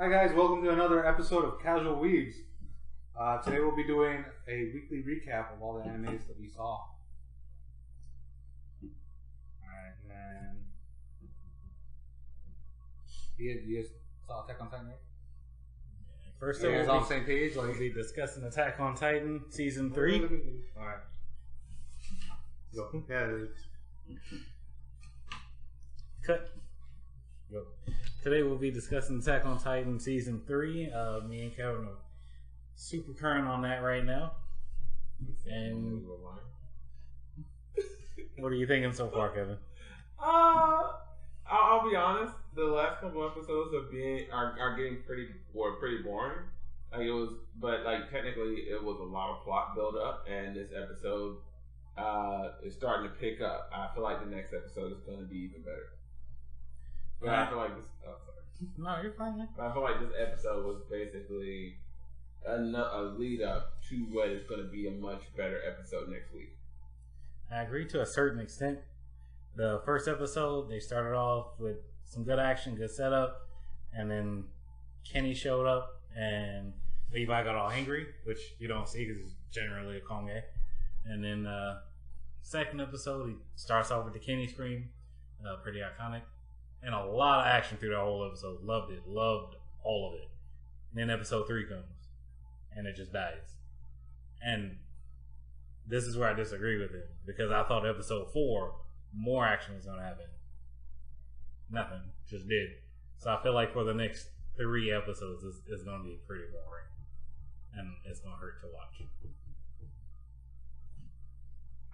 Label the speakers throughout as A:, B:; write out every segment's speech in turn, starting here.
A: Hi guys, welcome to another episode of Casual Weebs. Today we'll be doing a weekly recap of all the animes that we saw. Alright, and you guys saw Attack on Titan, right?
B: First,
A: You guys
B: we'll
A: on the same page?
B: we'll be discussing Attack on Titan Season 3.
A: Alright. Go. Yeah.
B: Cut. Go. Today we'll be discussing Attack on Titan Season 3. Me and Kevin are super current on that right now. And what are you thinking so far, Kevin?
C: I'll be honest. The last couple episodes are getting pretty boring. Like it was, but like technically it was a lot of plot build up, and this episode is starting to pick up. I feel like the next episode is going to be even better. But I feel like this. Oh, sorry.
B: No, you're fine, man.
C: But I feel like this episode was basically a lead up to what is going to be a much better episode next week.
B: I agree to a certain extent. The first episode, they started off with some good action, good setup, and then Kenny showed up, and Levi got all angry, which you don't see because he's generally a calm guy. And then second episode, he starts off with the Kenny scream, pretty iconic, and a lot of action through that whole episode. Loved it, loved all of it. And then episode 3 comes, and it just dies. And this is where I disagree with him, because I thought episode 4, more action was going to happen. Nothing. Just did. So I feel like for the next 3 episodes, it's going to be pretty boring. And it's going to hurt to watch.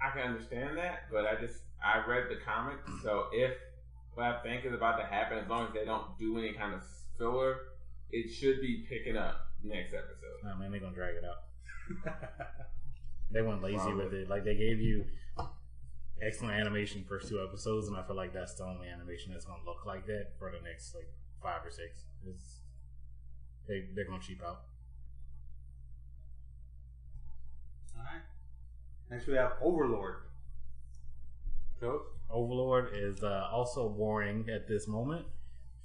C: I can understand that, but I read the comics, so if what I think is about to happen, as long as they don't do any kind of filler, it should be picking up next episode.
B: Nah, man, they're going to drag it out. They went lazy with it. Like, they gave you excellent animation first 2 episodes, and I feel like that's the only animation that's going to look like that for the next, 5 or 6. They're going to cheap out.
A: Alright. Next we have Overlord. So?
B: Overlord is also boring at this moment.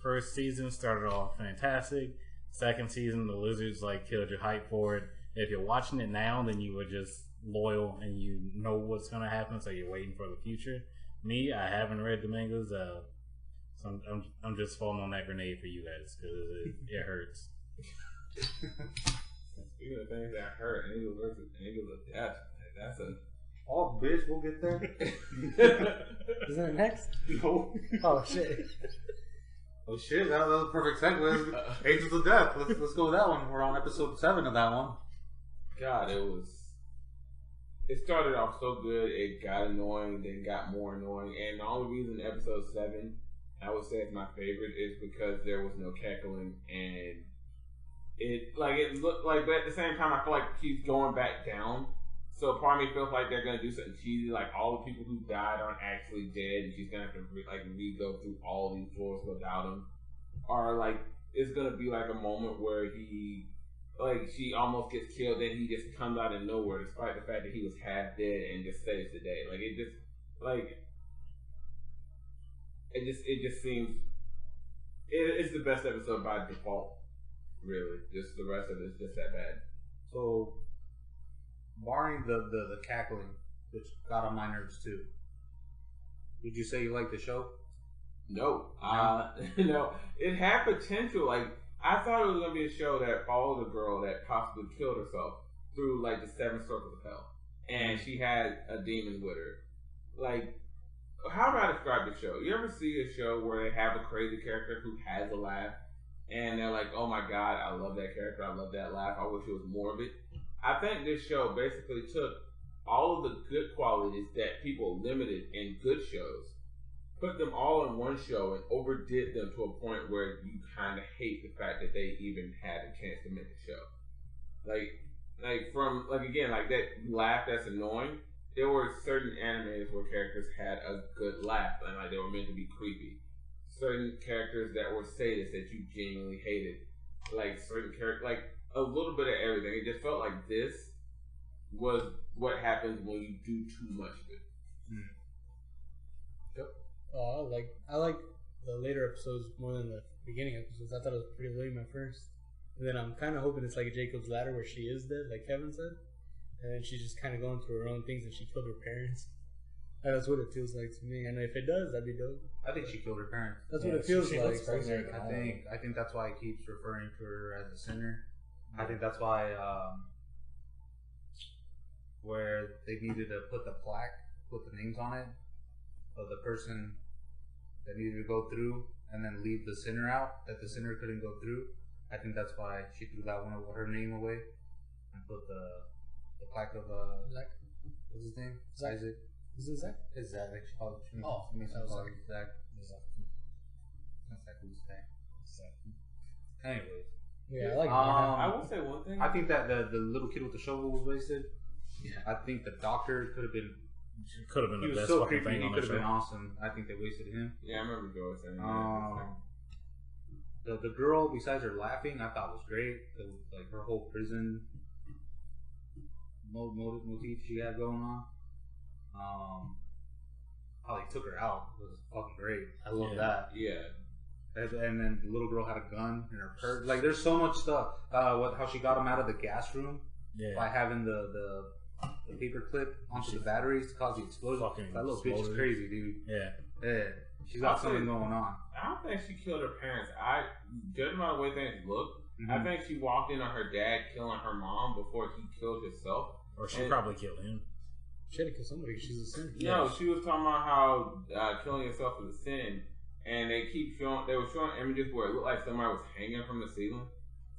B: First season started off fantastic. Second season, the lizards killed your hype for it. If you're watching it now, then you were just loyal and you know what's going to happen, so you're waiting for the future. Me, I haven't read the mangas, so I'm just falling on that grenade for you guys because it hurts.
C: Speaking of things that hurt, Angel versus Angel of Death. That's a.
A: Oh, bitch, we'll get there.
B: Isn't it next?
A: No.
B: Oh, shit.
A: Oh, shit, that was a perfect segue. Angels of Death. Let's go with that one. We're on episode 7 of that one.
C: God, it started off so good, it got annoying, then got more annoying, and the only reason episode 7 I would say is my favorite is because there was no cackling, and it looked like, but at the same time I feel like it keeps going back down, so part of me feels like they're going to do something cheesy, like all the people who died aren't actually dead, and she's going to have to re-go through all these floors without him, or it's going to be a moment where she almost gets killed, then he just comes out of nowhere, despite the fact that he was half dead, and just saves the day. It just seems it's the best episode by default. Really, just the rest of it's just that bad.
A: So, barring the cackling, which got on my nerves too. Would you say you like the show?
C: No, no. It had potential. I thought it was going to be a show that followed a girl that possibly killed herself through the 7 circles of hell, and she had a demon with her. How do I describe the show? You ever see a show where they have a crazy character who has a laugh, and they're like, "Oh my god, I love that character. I love that laugh. I wish it was more of it." I think this show basically took all of the good qualities that people limited in good shows, put them all in one show, and overdid them to a point where you kind of hate the fact that they even had a chance to make a show. That laugh that's annoying. There were certain animes where characters had a good laugh, and they were meant to be creepy. Certain characters that were sadists that you genuinely hated. Certain characters, a little bit of everything. It just felt like this was what happens when you do too much of it.
B: I like
D: the later episodes more than the beginning episodes. I thought it was pretty lame at first. And then I'm kind of hoping it's like a Jacob's Ladder where she is dead, like Kevin said. And then she's just kind of going through her own things and she killed her parents. That's what it feels like to me. And if it does, that'd be dope.
A: I think she killed her parents.
D: That's what it feels
B: she
D: like.
B: looks crazy.
A: I think that's why he keeps referring to her as a sinner. I think that's why where they needed to put the plaque, put the names on it of the person that needed to go through, and then leave the sinner out, that the sinner couldn't go through. I think that's why she threw that one of her name away and put the plaque of
D: Zach.
A: What's his name?
D: Zach.
A: Isaac.
D: Is it Zach?
A: It's Zach. Like she called it.
D: Oh,
A: Zach.
D: that was
A: Call it Zach. That's like who's Zach. Anyways.
D: Yeah, I like
C: I will say one thing.
A: I think that the little kid with the shovel was wasted. Yeah. I think the doctor could have been.
B: Could have been
A: He
B: the
A: was
B: best
A: so
B: fucking
A: creepy.
B: thing
A: He
B: on the
A: could have been
B: show.
A: awesome. I think they wasted him.
C: Yeah, I remember Joe saying
A: The girl, besides her laughing, I thought was great. Like her whole prison motif she had going on. How they took her out was fucking great. I love that.
C: Yeah.
A: And then the little girl had a gun in her purse. Like there's so much stuff. How she got him out of the gas room by having the paper clip onto the batteries to cause the explosion.
B: Fucking
A: That little bitch is crazy, dude.
B: Yeah.
A: She's got something going on.
C: I don't think she killed her parents. Judging by the way things look, I think she walked in on her dad killing her mom before he killed himself.
B: Or she probably killed him.
D: She had to kill somebody because she's a sinner.
C: No, she was talking about how killing yourself is a sin, and they were showing images where it looked like somebody was hanging from the ceiling.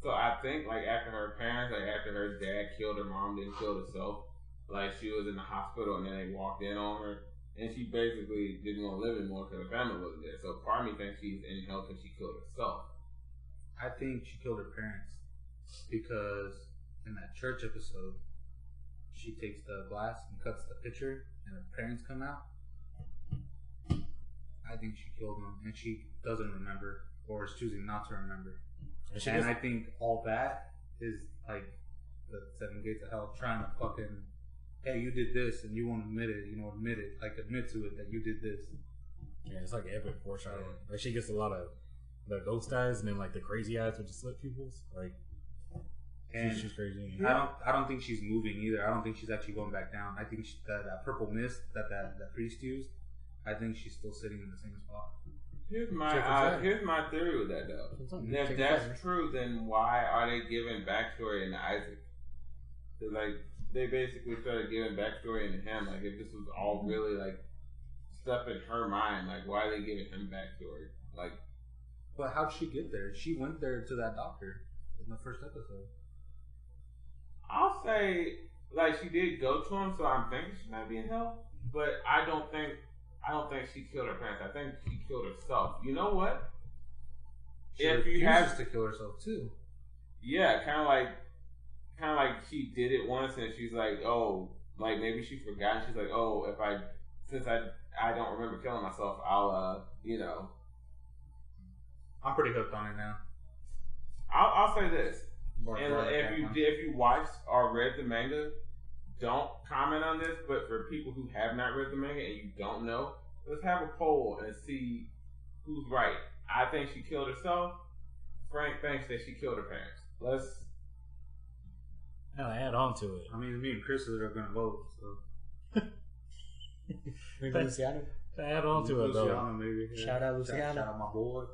C: So I think like after her parents, like after her dad killed her mom, then killed herself, like she was in the hospital and then they walked in on her, and she basically didn't want to live anymore because her family wasn't there. So part of me thinks she's in hell because she killed herself.
A: I think she killed her parents because in that church episode, she takes the glass and cuts the picture, and her parents come out. I think she killed them, and she doesn't remember, or is choosing not to remember. And I think all that is like the 7 gates of hell trying to fucking, hey, you did this, and you won't admit it. You know, admit it, like admit to it that you did this.
B: Yeah, it's like epic foreshadowing. Like she gets a lot of the ghost eyes, and then like the crazy eyes with the slit pupils. Like,
A: and
B: she's crazy.
A: I don't think she's moving either. I don't think she's actually going back down. I think that purple mist that priest used, I think she's still sitting in the same spot.
C: Here's my theory with that though. If that's true, then why are they giving backstory into Isaac? Like they basically started giving backstory into him. Like if this was all really like stuff in her mind, like why are they giving him backstory? Like,
A: but how'd she get there? She went there to that doctor in the first episode.
C: I'll say like she did go to him, so I'm thinking she might be in hell. But I don't think she killed her parents. I think she killed herself. You know what?
A: She refuses to kill herself too.
C: Yeah, kind of like she did it once, and she's like, oh, like maybe she forgot. She's like, oh, since I don't remember killing myself, I'll
A: I'm pretty hooked on it now.
C: I'll say this. And if you watched or read the manga, don't comment on this. But for people who have not read the manga and you don't know, let's have a poll and see who's right. I think she killed herself. Frank thinks that she killed her parents. Let's
B: add on to it.
A: I mean, me and Chris are going to vote. So
D: maybe Luciano.
B: Add on to it though.
A: Maybe. Yeah.
D: Shout out Luciano.
A: Shout out my boy.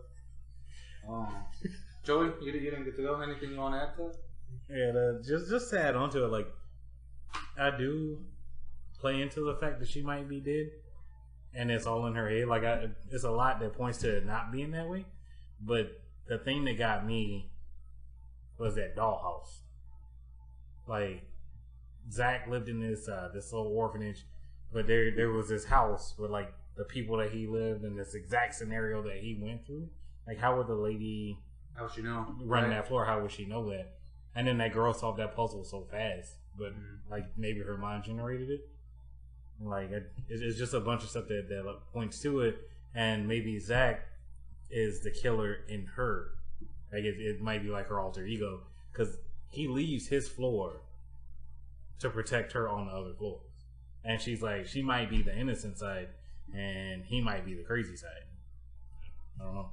A: Joey, you didn't get to go. Anything you want to add to it?
B: Yeah, just to add on to it, like I do play into the fact that she might be dead, and it's all in her head. Like it's a lot that points to it not being that way. But the thing that got me was that dollhouse. Like Zach lived in this little orphanage, but there was this house with like the people that he lived in, this exact scenario that he went through. Like, how would the lady
A: how would she know
B: running that floor? How would she know that? And then that girl solved that puzzle so fast, but like maybe her mind generated it. Like it's just a bunch of stuff that points to it, and maybe Zach is the killer in her. Like it might be like her alter ego, because he leaves his floor to protect her on the other floors, and she's like, she might be the innocent side, and he might be the crazy side. I don't know.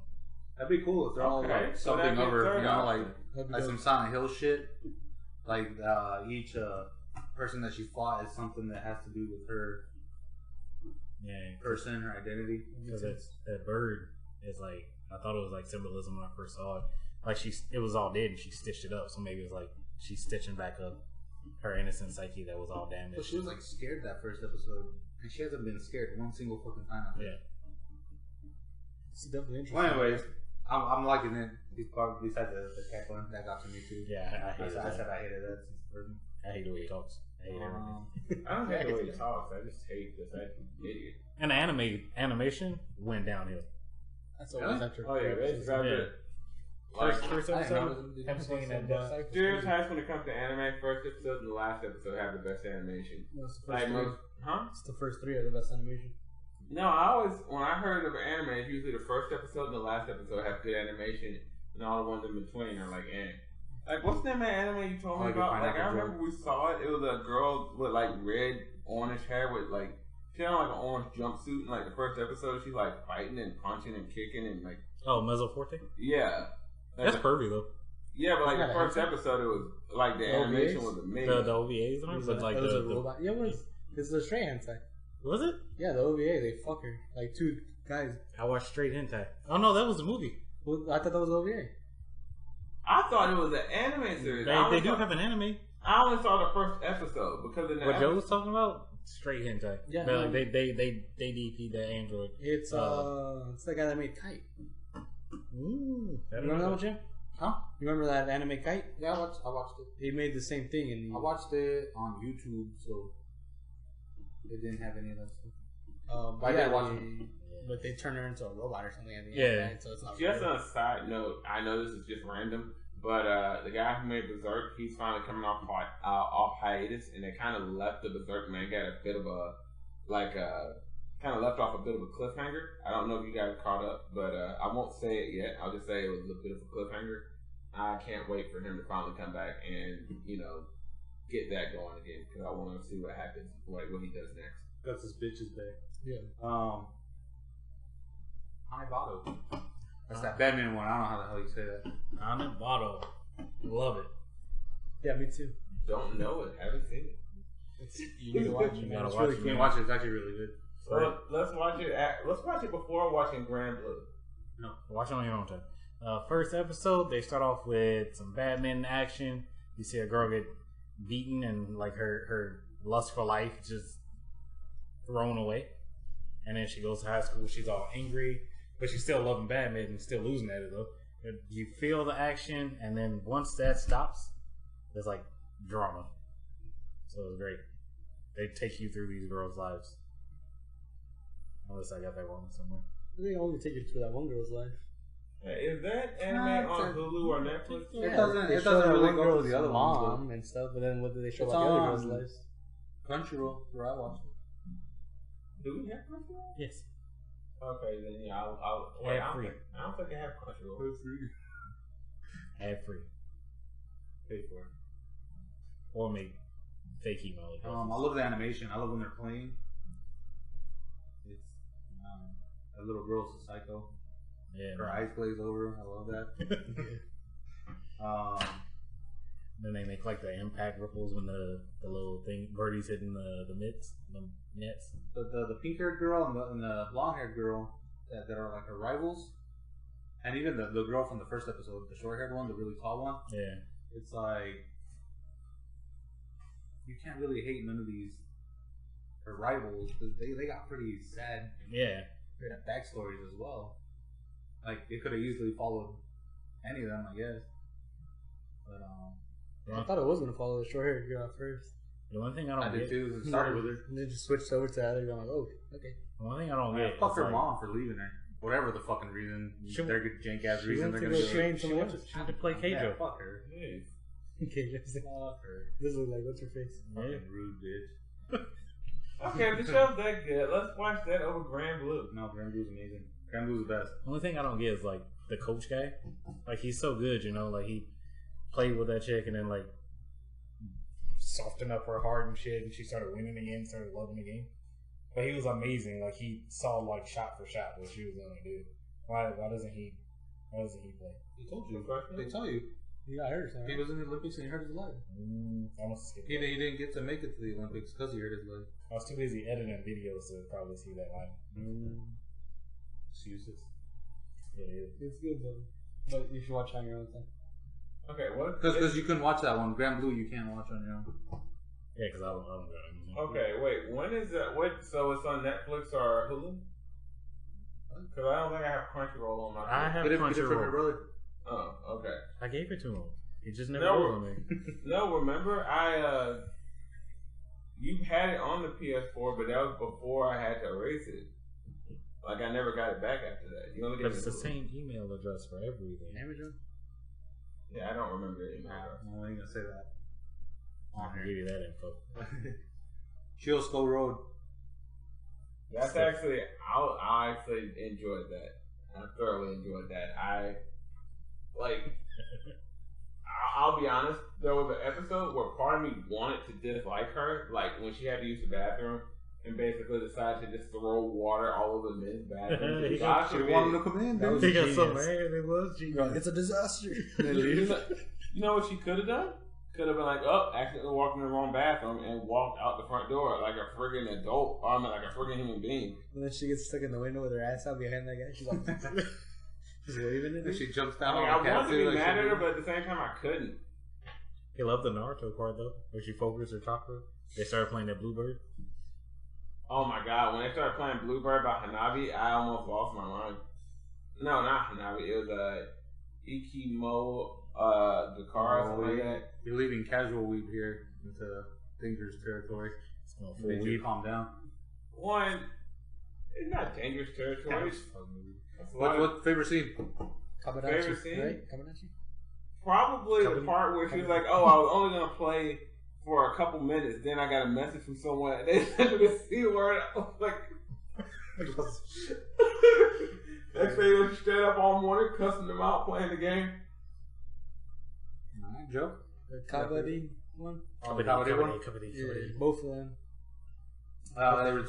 A: That'd be cool if they're all
C: Okay,
A: like
C: so
A: something
C: that'd be
A: over,
C: third
A: you know,
C: option.
A: like some Silent Hill shit. Like each person that she fought is something that has to do with her person, her identity.
B: Because that bird is like, I thought it was like symbolism when I first saw it. Like it was all dead and she stitched it up. So maybe it's like she's stitching back up her innocent psyche that was all damaged.
A: But she was like scared that first episode, and she hasn't been scared one single fucking time.
B: Yeah.
D: It's definitely interesting.
A: Well, anyways, I'm liking it. Besides the cat one, that got to me too.
B: Yeah, I hated
A: I
B: that.
A: said I hated that since the first one.
B: I hate the way he talks. I hate everything.
C: I don't hate the way he talks. I just hate the fact he's an idiot.
B: And the animation went downhill.
D: That's always after.
C: Oh yeah, they dropped it.
B: First
A: I didn't know
B: episode, him swinging that duck.
C: Serious has when it comes to anime, first episode and the last episode have the best animation.
D: It's the
C: Like
D: first three.
C: most, huh?
D: It's the first three are the best animation.
C: No, when I heard of anime, it's usually the first episode and the last episode have good animation, and all the ones in between are like, eh. Like, what's the name of anime you told me
A: Like a
C: about? Like, I
A: Pineapple
C: remember we saw it. It was a girl with like red, orange hair with like, she had on like an orange jumpsuit. And like the first episode, she's like fighting and punching and kicking and like,
B: Oh, Mezzo Forte?
C: yeah. Like,
B: That's pervy though.
C: yeah, but like
D: Yeah,
C: the first episode, it was like the
D: OVAs?
C: animation was amazing.
B: The OVAs on it? But like
D: it was a
B: the
D: robot. Yeah, it was. It's the straight hentai.
B: was it?
D: Yeah, the OVA. They fuck her. Like two guys.
B: I watched straight hentai. Oh no, that was the movie.
D: Well, I thought that was OVA.
C: I thought it was an anime series.
B: They do have an anime.
C: I only saw the first episode because in the
B: What Joe was talking about? Straight hentai.
D: Yeah.
B: But, like, they DP that android.
D: It's the guy that made Kite.
B: Ooh,
D: You remember that one, Jim?
A: Huh?
D: You remember that anime Kite?
A: Yeah, I watched it.
D: He made the same thing, and
A: I watched it on YouTube, so it didn't have any of that stuff.
D: but
A: I
D: yeah,
A: did watch
D: but they turn her into a robot or something at the end.
B: Yeah.
D: Right? So it's not
C: Just
D: real.
C: on a side note, I know this is just random, but the guy who made Berserk, he's finally coming off hiatus, and they kind of left the Berserk manga at a bit of a kind of left off a bit of a cliffhanger. I don't know if you guys caught up, but I won't say it yet. I'll just say it was a bit of a cliffhanger. I can't wait for him to finally come back and get that going again because I want to see what happens, like what he does next.
A: That's his bitches back.
D: Yeah.
A: Hanebado. That's that Batman one. I don't know how the hell you say that.
B: Hanebado. Love it.
D: Yeah, me too.
C: Don't know it, haven't seen it.
D: You need to watch it.
B: You
D: man.
B: gotta
D: It's
B: watch
D: really
B: it,
A: You
D: cool.
A: can watch it. It's actually really good.
C: So let's watch it. Let's watch it before watching Grand Blue.
B: No, watch it on your own time. First episode, they start off with some Batman action. You see a girl get beaten and like her lust for life just thrown away. And then she goes to high school. She's all angry, but she's still loving Batman and still losing at it though. You feel the action, and then once that stops, there's like drama. So it's great. They take you through these girls' lives. Unless I got that wrong somewhere.
D: They only take you through that one girl's life.
C: Is that anime on Hulu or Netflix?
A: It doesn't.
D: They
A: It
D: show
A: doesn't
D: that
A: really
D: one
A: go
D: girl's
A: to the other
D: mom
A: ones.
D: and stuff, but then what do they show
A: It's
D: about the other
A: on-
D: girls' lives?
A: Crunchyroll, where I watched it.
C: Do we have Crunchyroll?
B: Yes.
C: Okay, then yeah, I'll wait.
B: Ad free.
C: I don't think I have Crunchyroll.
B: Ad free.
A: Pay for it.
B: Or make fake email addresses.
A: I love the animation. I love when they're playing. It's that little girl's a psycho.
B: Yeah.
A: Her eyes glaze over. I love that.
B: Then they make like the impact ripples when the little thing birdies hitting the nets.
A: The pink haired girl and the blonde haired girl that are like her rivals, and even the girl from the first episode, the short haired one, the really tall one.
B: Yeah.
A: It's like you can't really hate none of these her rivals because they got pretty sad
B: Yeah.
A: backstories as well. Like they could have easily followed any of them, I guess. But
D: I thought it was gonna follow the short-haired girl at first,
B: The one thing I
A: I
B: don't
A: did
B: get.
A: too. It started with her.
D: and then just switched over to the other girl. I'm like, oh, okay.
B: The one thing I don't
A: Yeah,
B: get.
A: fuck
B: is,
A: her
B: like,
A: mom for leaving her. Whatever the fucking reason.
B: She-
A: They're good jank ass
D: she
A: reason
D: went
A: they're
D: to
A: gonna
D: go
A: do
D: train
A: it.
D: someone
B: went
D: else.
B: to, she went to play Keijo.
A: Yeah, fuck her.
D: Okay, just like,
A: Fuck her.
D: this is like, what's her face?
B: Yeah.
A: Fucking rude bitch.
C: Okay, if the show's that good, let's watch that over Grand Blue.
A: No, Grand Blue's amazing. Grand Blue's the best.
B: The only thing I don't get is like the coach guy. Like he's so good, you know. Like he played with that chick and then like softened up her heart and shit, and she started winning again, started loving the game. But he was amazing. Like he saw like shot for shot what she was gonna do. Why doesn't he play?
A: He told you.
C: Professional?
A: They tell you.
D: He got hurt.
A: He was in the Olympics and he hurt his leg.
B: I must skip
A: He
B: that.
A: didn't get to make it to the Olympics because he hurt his leg.
B: I was too busy editing videos to probably see that line.
A: Excuses.
B: Yeah, it is.
D: It's good though, but you should watch it on your own time.
C: Okay, what?
A: Because you couldn't watch that one. Grand Blue you can't watch on your own.
B: Yeah, because I don't got Amazon.
C: Okay, wait. When is that? What? So it's on Netflix or Hulu? Because I don't think I have Crunchyroll on my.
B: I have
A: Get it from your
B: Crunchyroll.
A: brother.
C: Oh, okay.
B: I gave it to him. He just never
C: No.
B: rolled on me.
C: No, remember you had it on the PS4, but that was before I had to erase it. Like I never got it back after that. You only
B: But
C: gave
B: it's
C: me
B: the same email address for everything.
D: Amazon.
C: Yeah, I don't remember the email address.
A: No, I ain't gonna say that.
B: I can give you that info.
A: Shield Skull Road.
C: That's actually, I actually enjoyed that. I thoroughly enjoyed that. I'll be honest, there was an episode where part of me wanted to dislike her, like when she had to use the bathroom and basically decided to just throw water all over the men's bathroom.
B: He
C: God
A: She
C: forbid.
A: wanted to come in,
D: That was
A: dude.
B: He got so
D: genius.
B: mad. It was genius.
D: It's a disaster.
C: You know what she could have done? Could have been like, oh, accidentally walked in the wrong bathroom and walked out the front door like a friggin' adult, or I mean like a friggin' human being.
D: And then she gets stuck in the window with her ass out behind that guy. She's like, she's waving at
A: And
D: him.
A: she jumps
C: I
A: down
C: mean,
A: on
C: I
A: the cat
C: wanted to
A: too,
C: be
A: like
C: mad
A: she
C: at her,
A: did.
C: but at the same time, I couldn't.
B: He loved the Naruto part though, where she focused her chakra. They started playing that Bluebird.
C: Oh my god, when they started playing Bluebird by Hanabi, I almost lost my mind. No, not Hanabi. It was Ikimo, the car or something like that.
A: You're leaving casual weed here into dangerous territory.
B: Smoke
A: Made
B: full
A: you
B: weed.
A: calm down.
C: One, it's not dangerous territory. That's a lot of-
A: What favorite scene?
D: Kabadachi,
C: Favorite scene?
D: right? Kabadachi.
C: Probably the part where she was like, "Oh, I was only gonna play for a couple minutes." Then I got a message from someone. They sent me the C word. I was like, next thing they straight up all morning, cussing them out, playing the game.
A: Alright, Joe.
D: The Kabaddi one.
A: Oh, the Kabaddi one?
D: Yeah, both of them.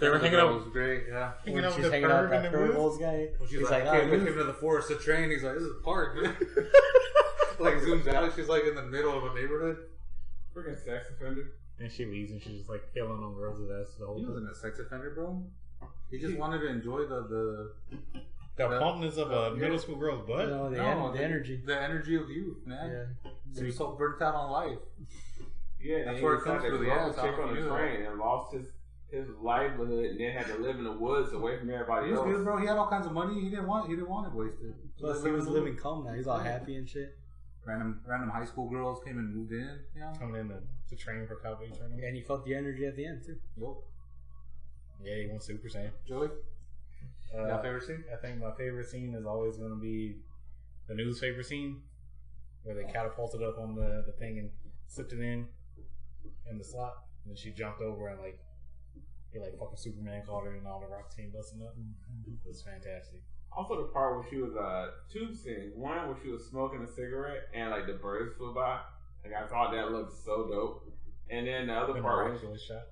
B: They were hanging out.
A: Was great. Yeah.
B: Hanging
D: When
B: out
D: she's
B: with the
D: hanging out
B: bird
D: with
B: in
D: that
B: the woods.
D: Purples guy.
A: She's
D: He's
A: like,
D: like,
A: I
D: "Oh,
A: came with him to the forest to train. He's like, this is a park. Like zooms out. She's like in the middle of a neighborhood.
C: Freaking sex offender.
B: And she leaves and she's just like killing on girls' ass the whole
A: He
B: time.
A: wasn't a sex offender, bro. He just wanted to enjoy the
B: plumpness of a middle school girl's butt.
D: No, the energy.
A: the energy of youth, man.
D: Yeah.
A: So he's so burnt out on life.
C: Yeah,
A: That's
C: and
A: where
C: he
A: it comes
C: decided
A: through
C: to
A: the
C: roll
A: ass.
C: a
A: I
C: chick
A: don't
C: on
A: know
C: the
A: if you knew
C: train and lost his livelihood, and then had to live in the woods away from everybody
A: He was
C: else.
A: good, bro. He had all kinds of money. He didn't want it wasted.
D: Plus, he was living calm now. He's all happy and shit.
A: Random high school girls came and moved in. Yeah.
B: Coming in to train for Cowboy tournament.
D: And he felt the energy at the end too.
A: Well,
B: Yeah, he went Super Saiyan.
A: Joey, your favorite scene?
B: I think my favorite scene is always going to be the newspaper scene where they catapulted up on the thing and slipped it in the slot. And then she jumped over and he fucking Superman caught her and all the rock team busting up. It was fantastic.
C: Also, the part where she was two scenes. One where she was smoking a cigarette and like the birds flew by. Like I thought that looked so dope. And then the other
B: The
C: part,
B: miraculous shot.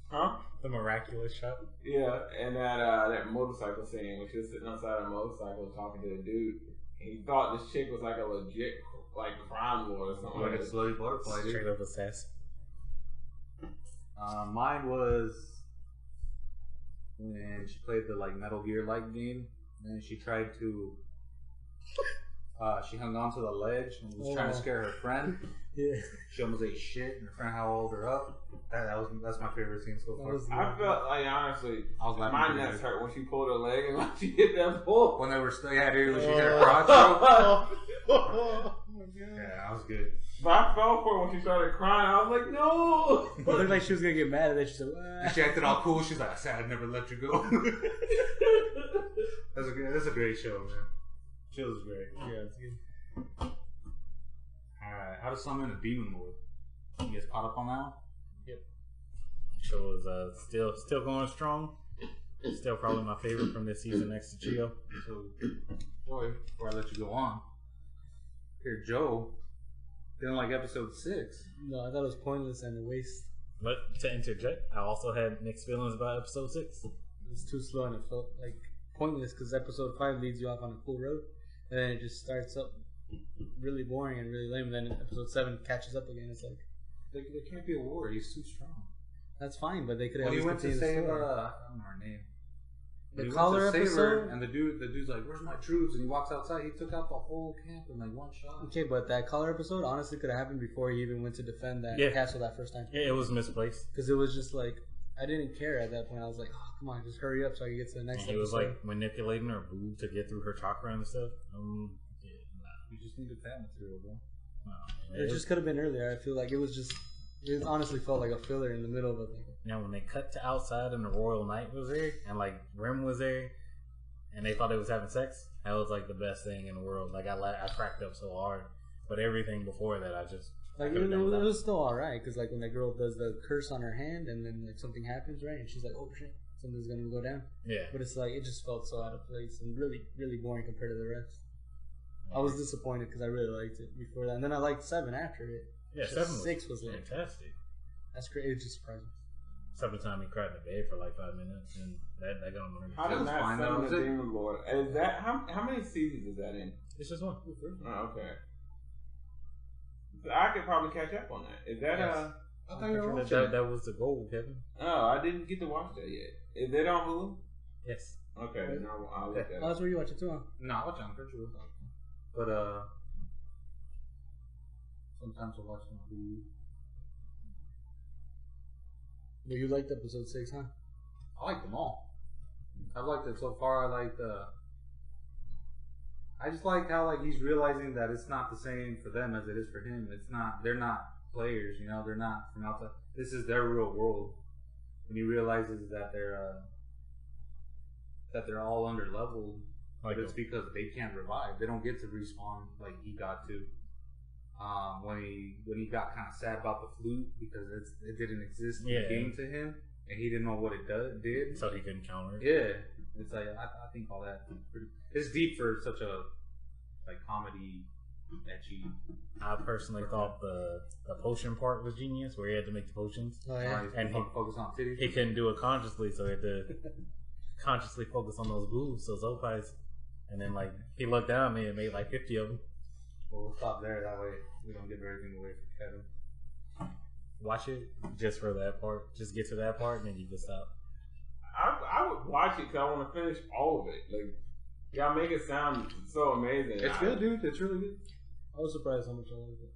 C: huh?
B: The miraculous shot.
C: Yeah, and that motorcycle scene where she was sitting outside a motorcycle talking to the dude. And he thought this chick was like a legit crime lord or something
A: Like
C: like
A: a
C: that.
A: slutty butterfly, dude.
B: Straight up assassin.
A: Mine was when she played the Metal Gear like game, and she tried to. She hung on to the ledge and was trying to scare her friend.
D: Yeah.
A: She almost ate shit, and her friend held her up. That's my favorite scene so far.
C: I felt like honestly,
A: I was laughing
C: my
A: pretty
C: nuts
A: good.
C: hurt when she pulled her leg and when she hit that pole.
A: When they were still, yeah, dude, when she hit her crotch, bro. Yeah, that was good.
C: But I fell for it when she started crying. I was like, no.
D: It looked like she was gonna get mad, and then she said,
A: And she acted all cool. She's like, I said I'd never let you go. That's a great show, man. Show is great.
D: "Yeah, it's good."
A: Alright, how to summon a demon lord? You guys caught up on that?
B: Show is still going strong. Still probably my favorite from this season next to Chio.
A: So, Joey, before I let you go on, here, Joe didn't like episode 6.
D: No, I thought it was pointless and a waste.
B: But to interject, I also had mixed feelings about episode 6.
D: It was too slow, and it felt like pointless because episode 5 leads you off on a cool road, and then it just starts up really boring and really lame. And then episode 7 catches up again. It's like
A: there can't be a war. He's too strong.
D: that's fine, but they could have.
A: When he went to save, I don't know her name.
D: The
A: He
D: collar
A: went to save her,
D: episode.
A: and the dude's like, "Where's my troops?" And he walks outside. He took out the whole camp in like one shot.
D: Okay, but that collar episode honestly could have happened before he even went to defend that
B: Yeah.
D: castle that first time.
B: It was misplaced.
D: Because it was just like I didn't care at that point. I was like, oh, come on, just hurry up so I can get to the next
B: And
D: episode.
B: he was like manipulating her boob to get through her chakra and stuff. Yeah,
A: You just needed that material, bro.
B: nah.
D: It just could have been earlier. I feel like it was just. It honestly felt like a filler in the middle of a thing.
B: Now when they cut to outside and the Royal Knight was there and like Rim was there and they thought they was having sex, that was like the best thing in the world. Like I cracked up so hard, but everything before that I just
D: Like it was still alright because like when that girl does the curse on her hand and then like something happens, right, and she's like, oh shit, something's gonna go down.
B: yeah.
D: But it's like it just felt so out of place and really really boring compared to the rest. I was disappointed because I really liked it before that, and then I liked 7 after it.
B: Yeah,
D: Just
B: 7 was
D: 6 was like
B: fantastic.
D: that's great. It just surprised me.
B: Except the time he cried in the bed for like 5 minutes and that got on my nerves.
C: How
A: That
C: does
A: was
C: that
A: fine,
C: summon
A: though.
C: the Demon Lord? Is that how many seasons is that in?
B: It's just one.
C: Oh, okay. So I could probably catch up on that. Is that
A: Yes. I thought you were watching it.
B: That was the goal, Kevin.
C: Oh, I didn't get to watch that yet. Is that on Hulu?
B: Yes.
C: Okay, then I'll look at
D: Oh,
C: it.
D: that's where you watch it too, huh?
A: No, I watch on Crunchyroll. But sometimes I watch on Hulu.
D: Well, you liked episode 6, huh?
A: I like them all. I've liked it so far. I just like how like he's realizing that it's not the same for them as it is for him. It's not. They're not players. You know, they're not from outside. This is their real world. When he realizes that they're all under leveled,
B: Like
A: but it's because they can't revive. They don't get to respawn like he got to. When he got kind of sad about the flute because it didn't exist in the game to him and he didn't know what it did.
B: So he couldn't counter it.
A: Yeah, it's like I think all that it's deep for such a like comedy etchy.
B: I personally thought the potion part was genius, where he had to make the potions,
D: Oh yeah.
B: and he
A: focus on titties.
B: he couldn't do it consciously, so he had to consciously focus on those boobs, those opais, and then like he looked down at me and made like 50 of them.
A: Well, we'll stop there. That way we don't give everything away from Kevin.
B: Watch it just for that part. Just get to that part, and then you can stop.
C: I would watch it because I want to finish all of it. Like, y'all make it sound so amazing.
A: It's good, dude. It's really good.
D: I was surprised how much I liked it.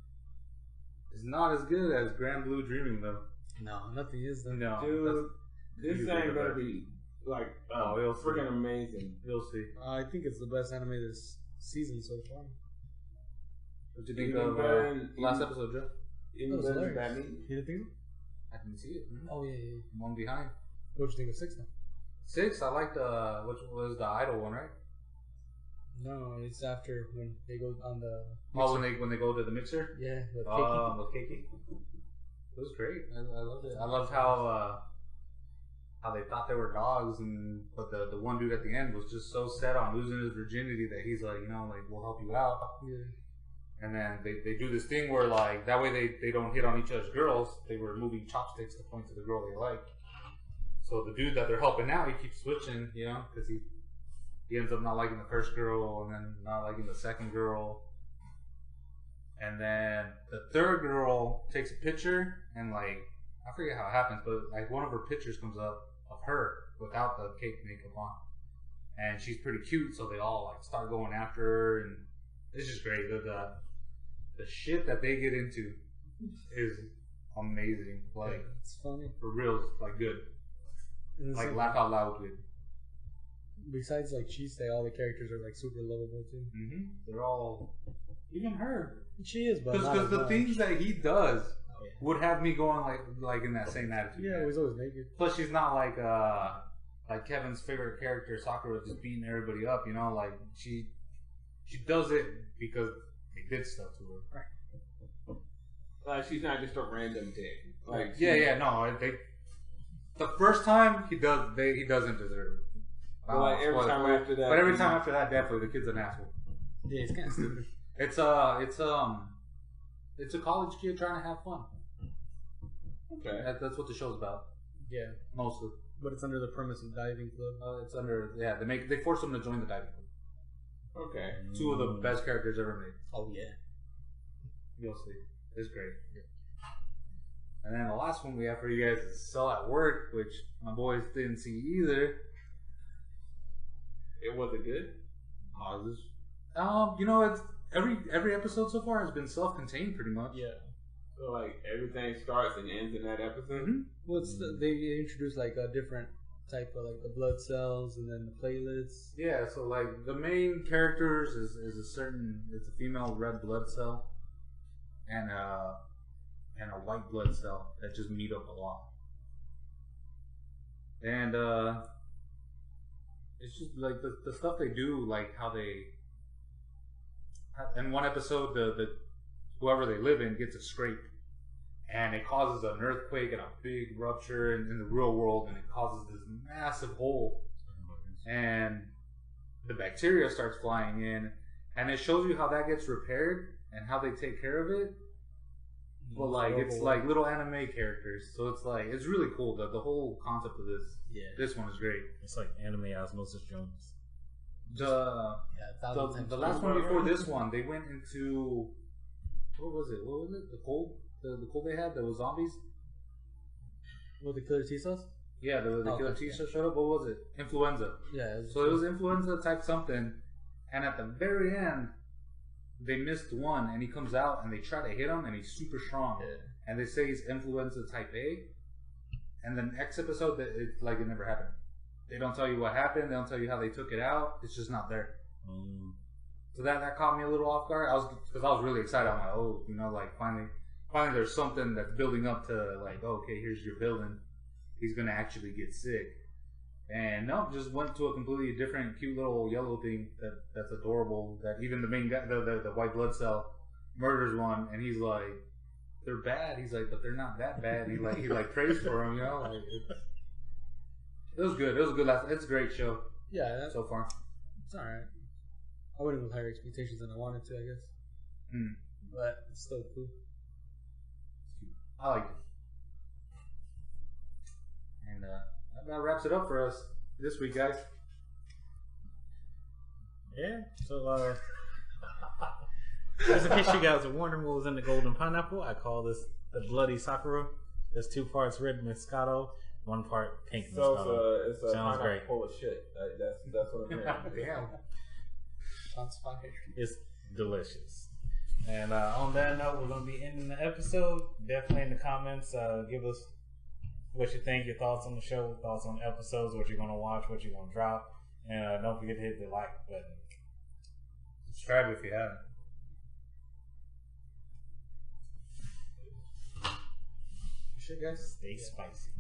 A: It's not as good as Grand Blue Dreaming though.
D: No, nothing is though.
A: No,
C: Dude, this
A: you
C: thing
A: think
C: better
A: about it.
C: be like
A: you'll see.
C: freaking amazing.
A: You'll see.
D: I think it's the best anime this season so far.
A: What do you think
C: Even
A: of
C: better than-
A: last episode, Jeff?
C: Even
D: That was
C: better than
D: hilarious.
C: Batman.
D: You didn't think of it?
A: I didn't see it.
D: Oh yeah.
A: One behind.
D: What you think of 6 then?
A: 6, I liked which was the idol one, right?
D: No, it's after when they go on the.
A: Oh, when they go to the mixer.
D: Yeah, with Kiki.
A: With Kiki. It was great. I loved it. I loved how they thought they were dogs, but the one dude at the end was just so set on losing his virginity that he's like, we'll help you out.
D: Yeah.
A: And then they do this thing where like that way they don't hit on each other's girls. They were moving chopsticks to point to the girl they like. So the dude that they're helping out, he keeps switching, because he ends up not liking the first girl and then not liking the second girl. And then the third girl takes a picture and like I forget how it happens, but like one of her pictures comes up of her without the cake makeup on, and she's pretty cute. So they all like start going after her, and it's just great. The shit that they get into is amazing. Like
D: It's funny.
A: for real, like good.
D: And it's
A: Like laugh out loud good.
D: Besides like Cheese-Day, all the characters are like super lovable too.
A: Mm-hmm. They're all, even her,
D: She is, but not
A: because
D: as
A: the
D: much.
A: things that he does
D: Oh, yeah.
A: would have me going like in that same attitude.
D: Yeah, he's always naked.
A: Plus, she's not like Kevin's favorite character, Sakura, just beating everybody up. Like she does it because they did stuff to her.
C: Like, she's not just a random dick. Like,
A: No, the first time he doesn't deserve it.
C: But like every
A: Spoiler.
C: time after that,
A: But every time after that, definitely the kid's an asshole.
D: Yeah, it's kind of stupid.
A: It's a college kid trying to have fun.
C: Okay.
A: That's what the show's about,
D: Yeah,
A: mostly.
D: But it's under the premise of diving club.
A: It's under they force them to join the diving club.
C: Okay.
A: Two of the best characters ever made.
D: Oh yeah.
A: You'll see. It's great. And then the last one we have for you guys is Cell at Work, which my boys didn't see either.
C: It wasn't good.
A: It's every episode so far has been self-contained pretty much.
D: Yeah.
C: So like everything starts and ends in that episode.
A: Mm-hmm.
D: Well, they introduced like a different type of like the blood cells and then the platelets.
A: Yeah, so like the main characters is it's a female red blood cell and a white blood cell that just meet up a lot. And it's just like the stuff they do, like how they in one episode the whoever they live in gets a scrape and it causes an earthquake and a big rupture in the real world, and it causes this massive hole, and the bacteria starts flying in, and it shows you how that gets repaired and how they take care of it. But like it's like little anime characters, so it's like it's really cool. The whole concept of this one is great.
B: It's like anime Osmosis Jones.
A: The last one before this one, they went into what was it? The cold they had. There was zombies.
D: What, the killer T cells?
A: Yeah, the killer T cells showed up. What was it? Influenza.
D: Yeah.
A: So it was influenza type something, and at the very end, they missed one, and he comes out, and they try to hit him, and he's super strong, and they say he's influenza type A, and then next episode, it's like it never happened. They don't tell you what happened. They don't tell you how they took it out. It's just not there. So that caught me a little off guard. I was really excited. I'm like, like finally there's something that's building up to like, okay, here's your villain. He's gonna actually get sick. And no, just went to a completely different, cute little yellow thing that's adorable. That even the main guy, the white blood cell, murders one, and he's like, they're bad. He's like, but they're not that bad. He prays for him, Like, it was good. It was a good last. It's a great show.
D: Yeah,
A: so far.
D: It's all right. I went in with higher expectations than I wanted to, I guess. But it's still cool.
A: I liked it. And that wraps it up for us this week, guys.
B: Yeah. So, just in case you guys are wondering what was in the golden pineapple, I call this the bloody Sakura. There's 2 parts red Moscato, 1 part pink Moscato.
C: So it's a
B: Sounds great.
C: full of shit. That's what I'm hearing.
A: Damn.
D: Shots fired.
B: It's delicious. And on that note, we're going to be ending the episode. Definitely in the comments, give us what you think, your thoughts on the show, thoughts on the episodes, what you're going to watch, what you're going to drop. And don't forget to hit the like button.
A: Subscribe if you haven't.
B: Shit, guys, stay spicy.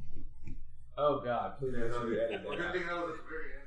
C: Oh God! Please make sure you edit that.
A: Good thing that was at the very end.